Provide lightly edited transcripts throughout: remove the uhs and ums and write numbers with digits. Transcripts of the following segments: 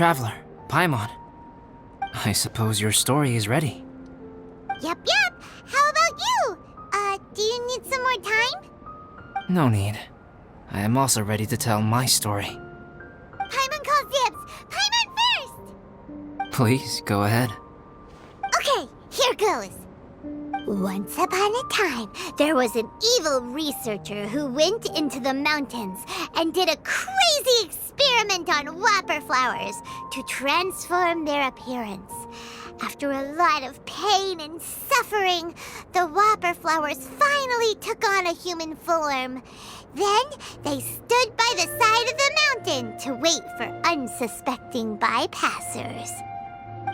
traveler, Paimon. I suppose your story is ready. Yep. How about you? Do you need some more time? No need. I am also ready to tell my story. Paimon calls dibs! Paimon first! Please, go ahead. Okay, here goes. Once upon a time, there was an evil researcher who went into the mountains and did a crazy experiment on whopper flowers to transform their appearance. After a lot of pain and suffering, the whopper flowers finally took on a human form. Then they stood by the side of the mountain to wait for unsuspecting bypassers.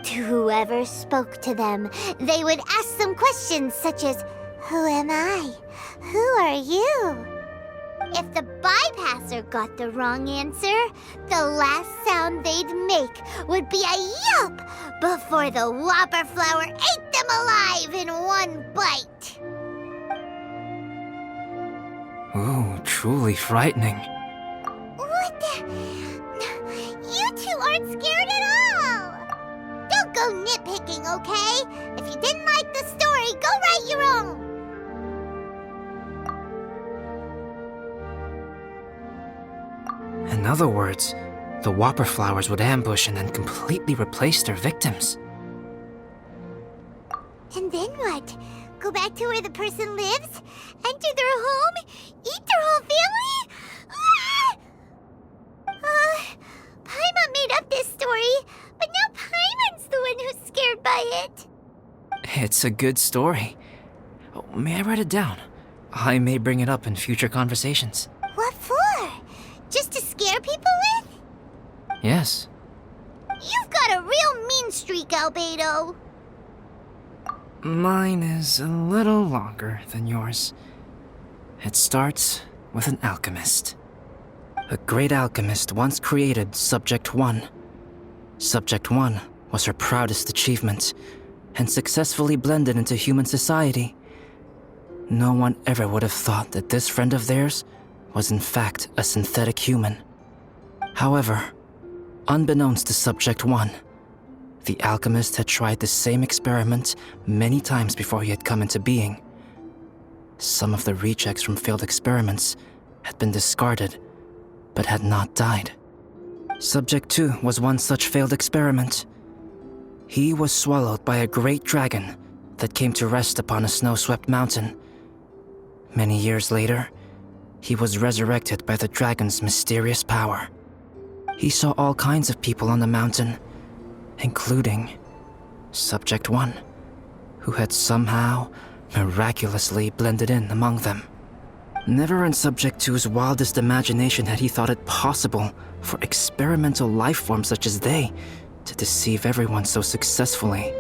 To whoever spoke to them, they would ask them questions such as, "Who am I? Who are you?" If the bypasser got the wrong answer, the last sound they'd make would be a yelp before the whopper flower ate them alive in one bite. Ooh, truly frightening. What the? You two aren't scared at all! Don't go nitpicking, okay? If you didn't like the story, go write your own! In other words, the whopper flowers would ambush and then completely replace their victims. And then what? Go back to where the person lives? Enter their home? Eat their whole family? Paimon made up this story, but now Paimon's the one who's scared by it. It's a good story. Oh, may I write it down? I may bring it up in future conversations. What for? Just to scare people with? Yes. You've got a real mean streak, Albedo. Mine is a little longer than yours. It starts with an alchemist. A great alchemist once created Subject 1. Subject 1 was her proudest achievement, and successfully blended into human society. No one ever would have thought that this friend of theirs was in fact a synthetic human. However, unbeknownst to Subject 1, the alchemist had tried the same experiment many times before he had come into being. Some of the rejects from failed experiments had been discarded, but had not died. Subject 2 was one such failed experiment. He was swallowed by a great dragon that came to rest upon a snow-swept mountain. Many years later, he was resurrected by the dragon's mysterious power. He saw all kinds of people on the mountain, including Subject 1, who had somehow miraculously blended in among them. Never in Subject 2's wildest imagination had he thought it possible for experimental life forms such as they to deceive everyone so successfully.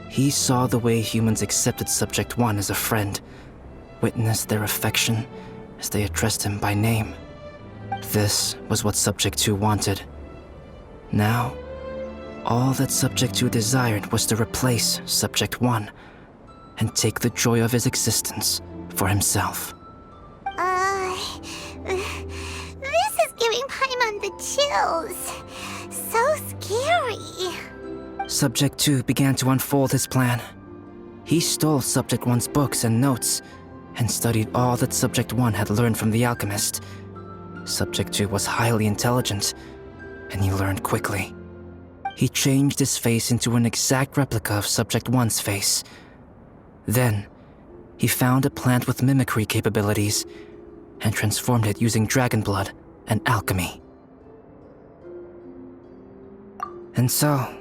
He saw the way humans accepted Subject 1 as a friend, witnessed their affection as they addressed him by name. This was what Subject 2 wanted. Now, all that Subject 2 desired was to replace Subject 1 and take the joy of his existence for himself. This is giving Paimon the chills. So scary. Subject 2 began to unfold his plan. He stole Subject 1's books and notes and studied all that Subject 1 had learned from the alchemist. Subject 2 was highly intelligent, and he learned quickly. He changed his face into an exact replica of Subject 1's face. Then, he found a plant with mimicry capabilities and transformed it using dragon blood and alchemy. And so,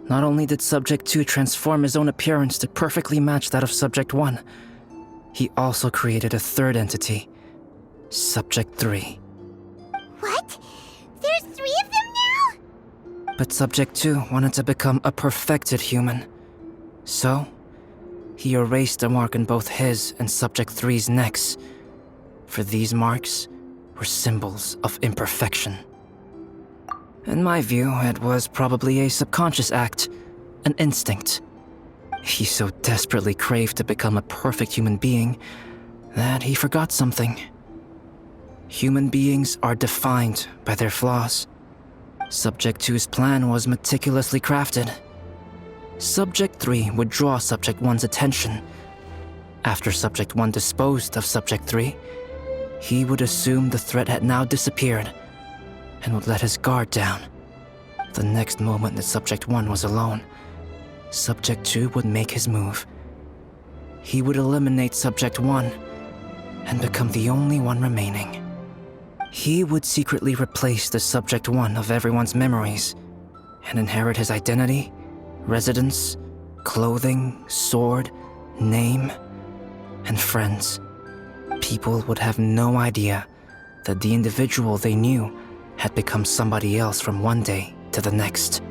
not only did Subject 2 transform his own appearance to perfectly match that of Subject 1, he also created a third entity, Subject 3. What? There's 3 of them now? But Subject 2 wanted to become a perfected human. So, he erased a mark on both his and Subject 3's necks, for these marks were symbols of imperfection. In my view, it was probably a subconscious act, an instinct. He so desperately craved to become a perfect human being that he forgot something. Human beings are defined by their flaws. Subject 2's plan was meticulously crafted. Subject 3 would draw Subject 1's attention. After Subject 1 disposed of Subject 3, he would assume the threat had now disappeared and would let his guard down. The next moment that Subject 1 was alone, Subject 2 would make his move. He would eliminate Subject 1 and become the only one remaining. He would secretly replace the Subject 1 of everyone's memories and inherit his identity, residence, clothing, sword, name, and friends. People would have no idea that the individual they knew had become somebody else from one day to the next.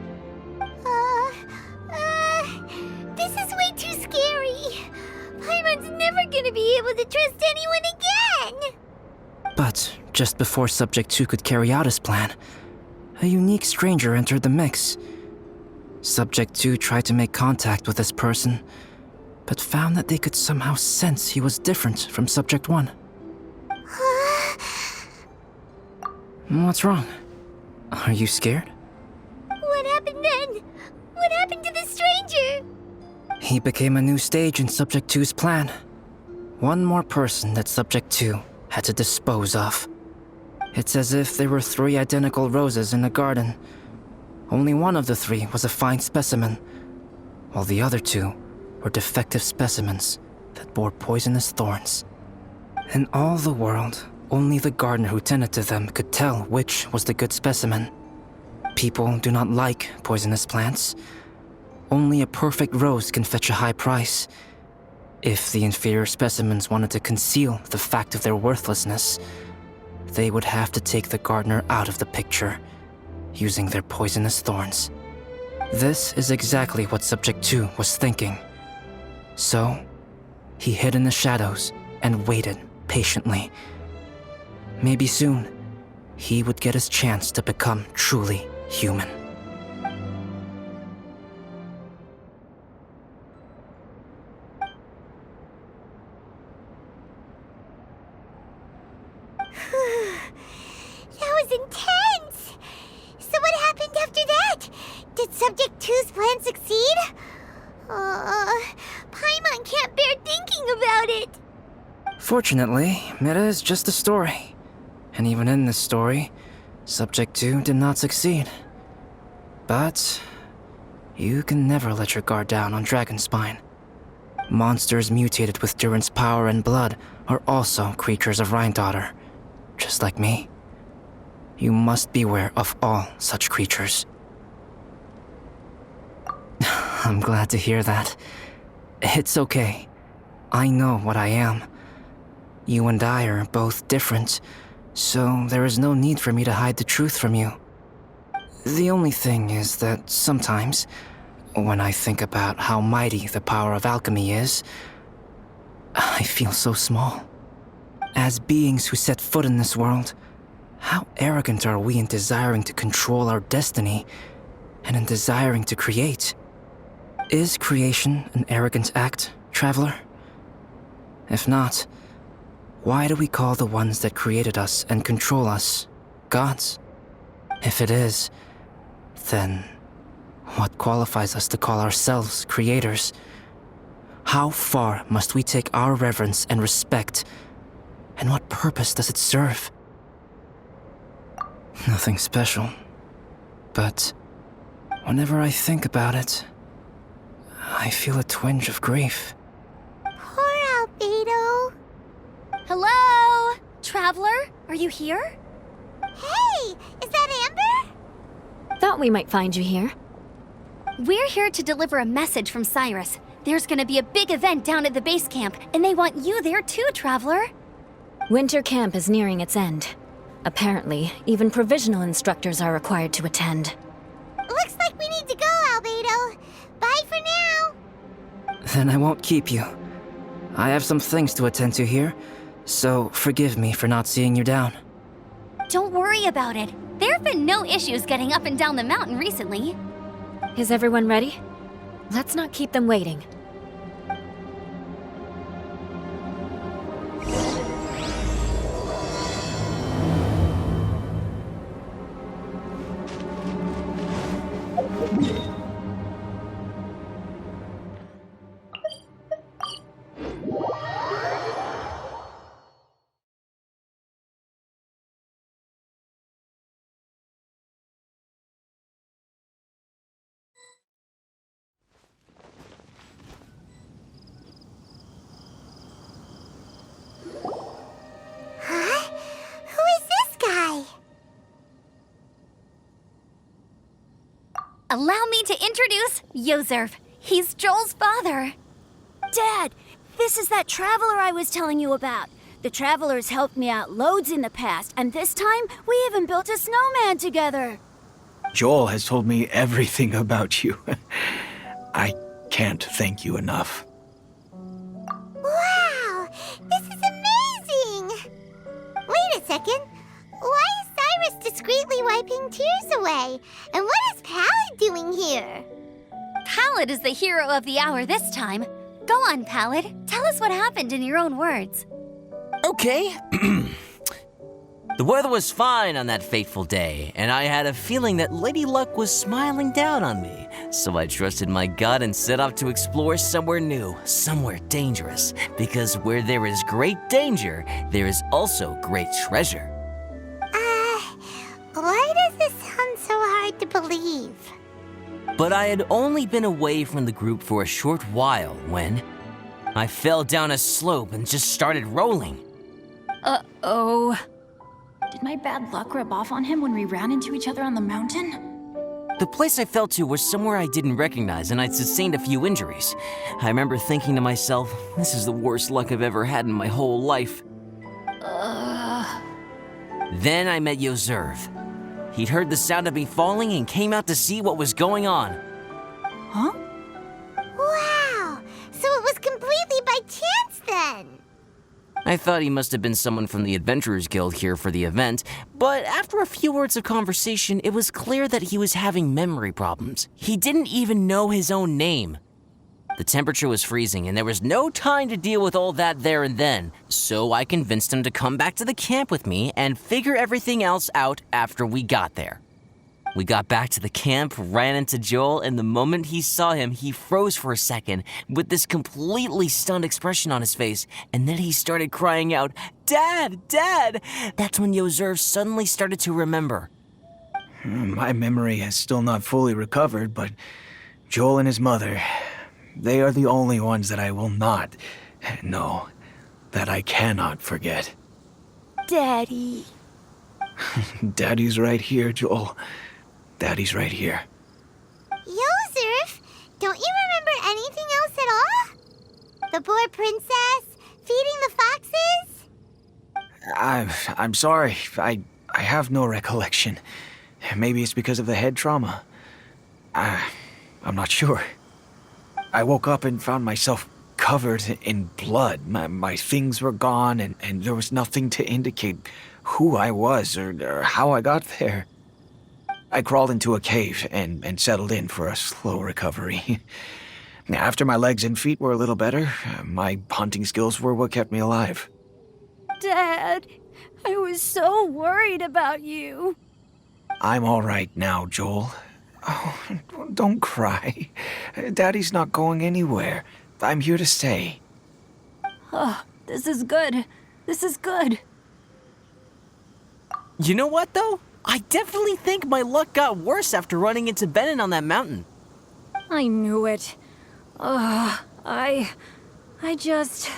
This is way too scary. Paimon's never gonna be able to trust anyone again. But just before Subject 2 could carry out his plan, a unique stranger entered the mix. Subject 2 tried to make contact with this person, but found that they could somehow sense he was different from Subject 1. What's wrong? Are you scared? What happened then? What happened to the stranger? He became a new stage in Subject 2's plan. One more person that Subject 2 had to dispose of. It's as if there were 3 identical roses in a garden. Only one of the 3 was a fine specimen, while the other 2 were defective specimens that bore poisonous thorns. In all the world, only the gardener who tended to them could tell which was the good specimen. People do not like poisonous plants. Only a perfect rose can fetch a high price. If the inferior specimens wanted to conceal the fact of their worthlessness, they would have to take the gardener out of the picture, using their poisonous thorns. This is exactly what Subject 2 was thinking. So, he hid in the shadows and waited patiently. Maybe soon, he would get his chance to become truly human. That was intense! So what happened after that? Did Subject 2's plan succeed? Paimon can't bear thinking about it. Fortunately, it is just a story. And even in this story, Subject 2 did not succeed. But you can never let your guard down on Dragonspine. Monsters mutated with Durin's power and blood are also creatures of Rhine-Daughter, just like me. You must beware of all such creatures. I'm glad to hear that. It's okay. I know what I am. You and I are both different, so there is no need for me to hide the truth from you. The only thing is that sometimes, when I think about how mighty the power of alchemy is, I feel so small. As beings who set foot in this world, how arrogant are we in desiring to control our destiny and in desiring to create? Is creation an arrogant act, traveler? If not, why do we call the ones that created us and control us gods? If it is, then what qualifies us to call ourselves creators? How far must we take our reverence and respect, and what purpose does it serve? Nothing special, but whenever I think about it, I feel a twinge of grief. Poor Albedo. Hello? Traveler, are you here? Hey, is that Amber? Thought we might find you here. We're here to deliver a message from Cyrus. There's gonna be a big event down at the base camp, and they want you there too, Traveler. Winter camp is nearing its end. Apparently, even provisional instructors are required to attend. Looks like we need to go, Albedo. Bye for now. Then I won't keep you. I have some things to attend to here, so forgive me for not seeing you down. Don't worry about it. There have been no issues getting up and down the mountain recently. Is everyone ready? Let's not keep them waiting. Allow me to introduce Yozerv. He's Joel's father. Dad, this is that traveler I was telling you about. The traveler's helped me out loads in the past, and this time we even built a snowman together. Joel has told me everything about you. I can't thank you enough. Wow! This is amazing! Wait a second. Why is Cyrus discreetly wiping tears away? And what is Pallid doing here? Pallid is the hero of the hour this time. Go on, Pallid. Tell us what happened in your own words. Okay. The weather was fine on that fateful day, and I had a feeling that Lady Luck was smiling down on me. So I trusted my gut and set off to explore somewhere new, somewhere dangerous. Because where there is great danger, there is also great treasure. Why does this sound so hard to believe? But I had only been away from the group for a short while when I fell down a slope and just started rolling. Uh-oh. Did my bad luck rub off on him when we ran into each other on the mountain? The place I fell to was somewhere I didn't recognize, and I'd sustained a few injuries. I remember thinking to myself, this is the worst luck I've ever had in my whole life. Then I met Yozerv. He'd heard the sound of me falling and came out to see what was going on. Huh? Wow! So it was completely by chance then! I thought he must have been someone from the Adventurers Guild here for the event, but after a few words of conversation, it was clear that he was having memory problems. He didn't even know his own name. The temperature was freezing, and there was no time to deal with all that there and then, so I convinced him to come back to the camp with me and figure everything else out after we got there. We got back to the camp, ran into Joel, and the moment he saw him, he froze for a second with this completely stunned expression on his face, and then he started crying out, "Dad! Dad!" That's when Yozerv suddenly started to remember. My memory has still not fully recovered, but Joel and his mother, they are the only ones that I will not, no, that I cannot forget. Daddy. Daddy's right here, Joel. Daddy's right here. Yozerf, don't you remember anything else at all? The poor princess? Feeding the foxes? I'm sorry. I have no recollection. Maybe it's because of the head trauma. I'm not sure. I woke up and found myself covered in blood. My things were gone, and there was nothing to indicate who I was or how I got there. I crawled into a cave and settled in for a slow recovery. After my legs and feet were a little better, my hunting skills were what kept me alive. Dad, I was so worried about you. I'm all right now, Joel. Oh, don't cry. Daddy's not going anywhere. I'm here to stay. Oh, this is good. This is good. You know what, though? I definitely think my luck got worse after running into Benin on that mountain. I knew it. I just...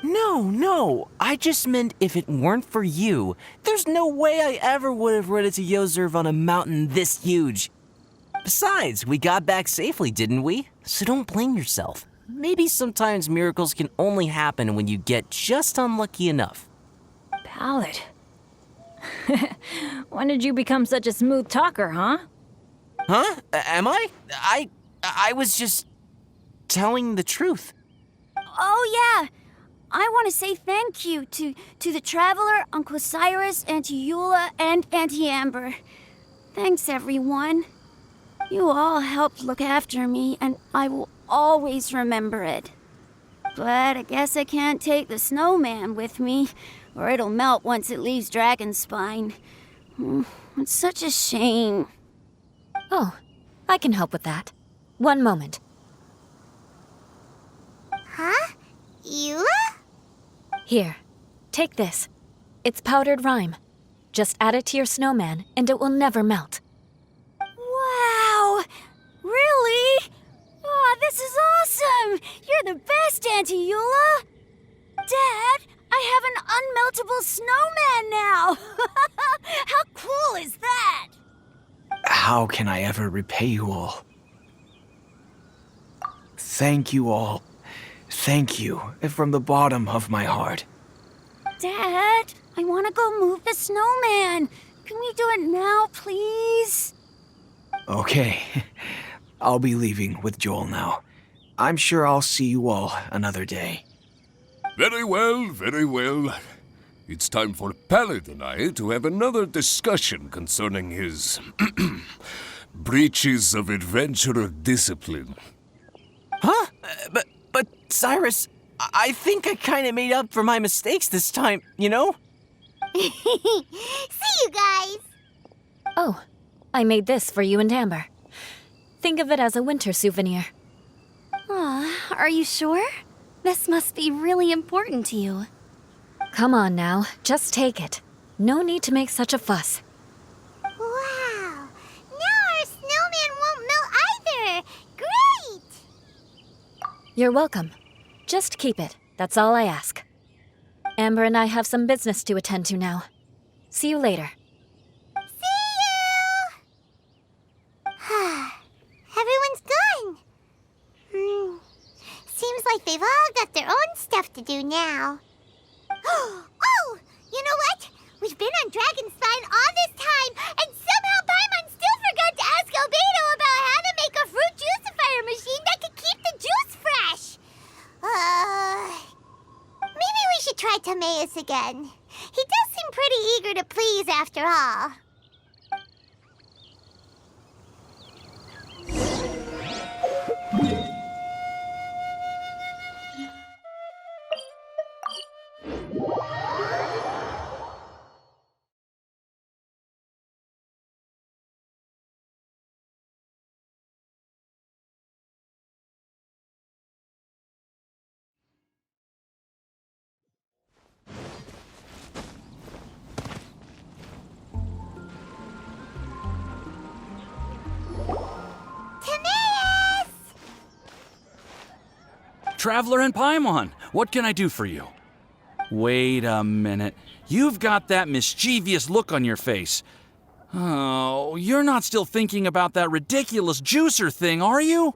No. I just meant if it weren't for you, there's no way I ever would have run into Yozerv on a mountain this huge. Besides, we got back safely, didn't we? So don't blame yourself. Maybe sometimes miracles can only happen when you get just unlucky enough. Pallid. When did you become such a smooth talker, huh? Huh? Am I? I was just telling the truth. Oh, yeah. I want to say thank you to the Traveler, Uncle Cyrus, Auntie Eula, and Auntie Amber. Thanks, everyone. You all helped look after me, and I will always remember it. But I guess I can't take the snowman with me, or it'll melt once it leaves Dragonspine. It's such a shame. Oh, I can help with that. One moment. Huh? Eula? Here, take this. It's powdered rime. Just add it to your snowman, and it will never melt. Wow! Really? Oh, this is awesome! You're the best, Auntie Eula! Dad, I have an unmeltable snowman now! How cool is that? how can I ever repay you all? Thank you all. Thank you from the bottom of my heart. Dad, I want to go move the snowman. Can we do it now, please? Okay, I'll be leaving with Joel now. I'm sure I'll see you all another day. Very well, very well. It's time for Pallet and I to have another discussion concerning his breaches of adventurer discipline. Huh? But Cyrus, I think I kind of made up for my mistakes this time, you know? See you guys! Oh, I made this for you and Amber. Think of it as a winter souvenir. Aw, are you sure? This must be really important to you. Come on now, just take it. No need to make such a fuss. Wow! Now our snowman won't melt either! Great! You're welcome. Just keep it, that's all I ask. Amber and I have some business to attend to now. See you later. See you! Everyone's gone. Seems like they've all got their own stuff to do now. Oh! You know what? We've been on Dragon Spine all this time, and somehow Paimon still forgot to ask Albedo about how to make a fruit juicifier machine that could keep the juice fresh. Maybe we should try Timaeus again. He does seem pretty eager to please after all. Traveler and Paimon, what can I do for you? Wait a minute. You've got that mischievous look on your face. Oh, you're not still thinking about that ridiculous juicer thing, are you?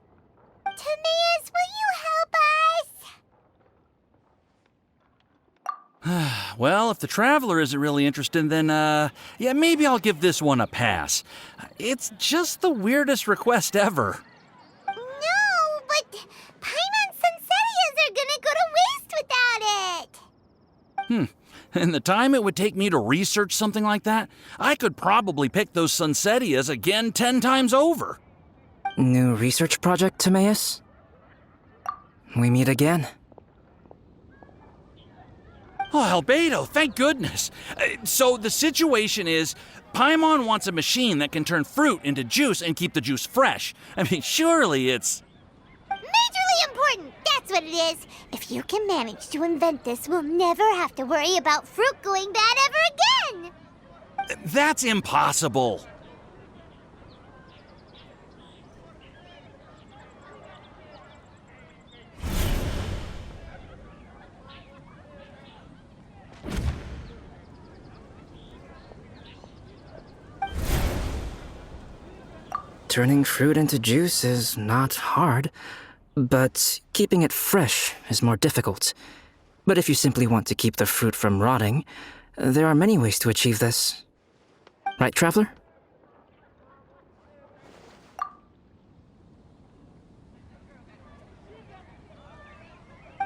Timaeus, will you help us? Well, if the Traveler isn't really interested, then, yeah, maybe I'll give this one a pass. It's just the weirdest request ever. No, but Paimon's Sunsettias are gonna go to waste without it. And the time it would take me to research something like that, I could probably pick those Sunsettias again 10 times over. New research project, Timaeus? We meet again. Oh, Albedo, thank goodness. So the situation is, Paimon wants a machine that can turn fruit into juice and keep the juice fresh. I mean, surely it's... Majorly important, that's what it is. If you can manage to invent this, we'll never have to worry about fruit going bad ever again. That's impossible. Turning fruit into juice is not hard, but keeping it fresh is more difficult. But if you simply want to keep the fruit from rotting, there are many ways to achieve this. Right, Traveler?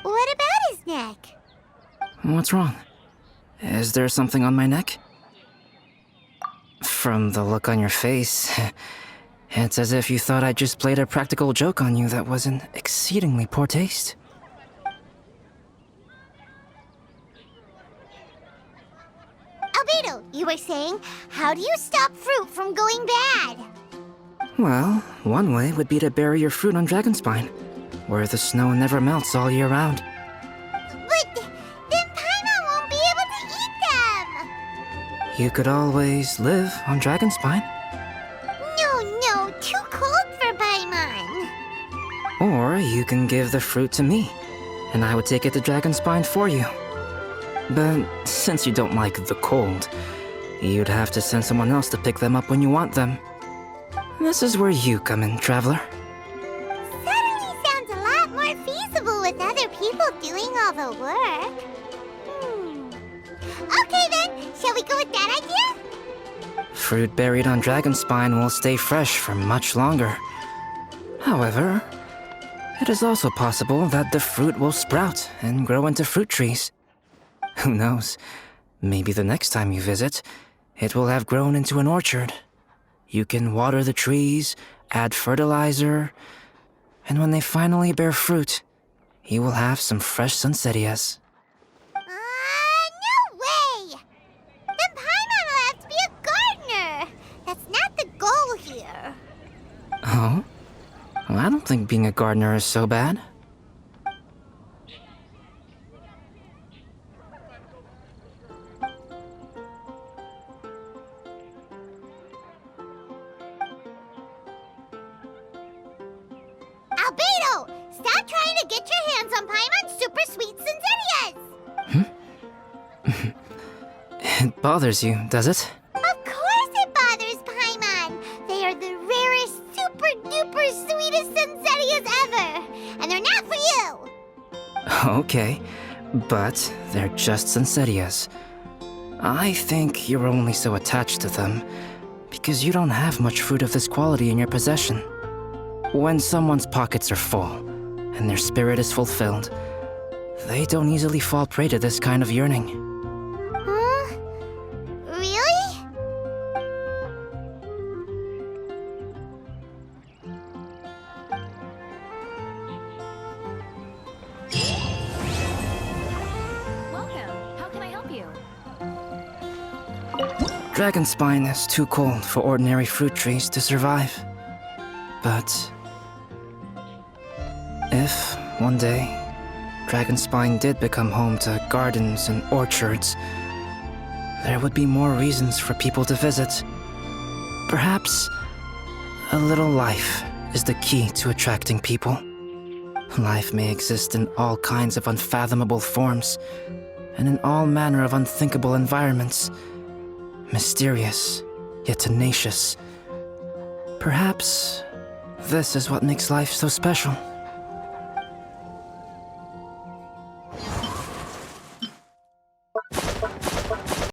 What about his neck? What's wrong? Is there something on my neck? From the look on your face, it's as if you thought I just played a practical joke on you that was in exceedingly poor taste. Albedo, you were saying, how do you stop fruit from going bad? Well, one way would be to bury your fruit on Dragonspine, where the snow never melts all year round. But then Paimon won't be able to eat them! You could always live on Dragonspine. No, too cold for Paimon. Or you can give the fruit to me, and I would take it to Dragonspine for you. But since you don't like the cold, you'd have to send someone else to pick them up when you want them. This is where you come in, traveler. Suddenly sounds a lot more feasible with other people doing all the work. Okay then, shall we go with that idea? Fruit buried on Dragonspine will stay fresh for much longer. However, it is also possible that the fruit will sprout and grow into fruit trees. Who knows? Maybe the next time you visit, it will have grown into an orchard. You can water the trees, add fertilizer, and when they finally bear fruit, you will have some fresh sunsettias. No way! Then Paimon will have to be a gardener. That's not the goal here. Oh? Well, I don't think being a gardener is so bad. Albedo! Stop trying to get your hands on Paimon's super sweet Sinzerias! It bothers you, does it? Of course it bothers Paimon! They are the rarest, super duper sweetest Sinzerias ever! And they're not for you! Okay, but they're just Sunsettias. I think you're only so attached to them because you don't have much fruit of this quality in your possession. When someone's pockets are full and their spirit is fulfilled, they don't easily fall prey to this kind of yearning. Huh? Really? Welcome. How can I help you? Dragonspine is too cold for ordinary fruit trees to survive. But if, one day, Dragonspine did become home to gardens and orchards, there would be more reasons for people to visit. Perhaps a little life is the key to attracting people. Life may exist in all kinds of unfathomable forms, and in all manner of unthinkable environments. Mysterious, yet tenacious. Perhaps this is what makes life so special.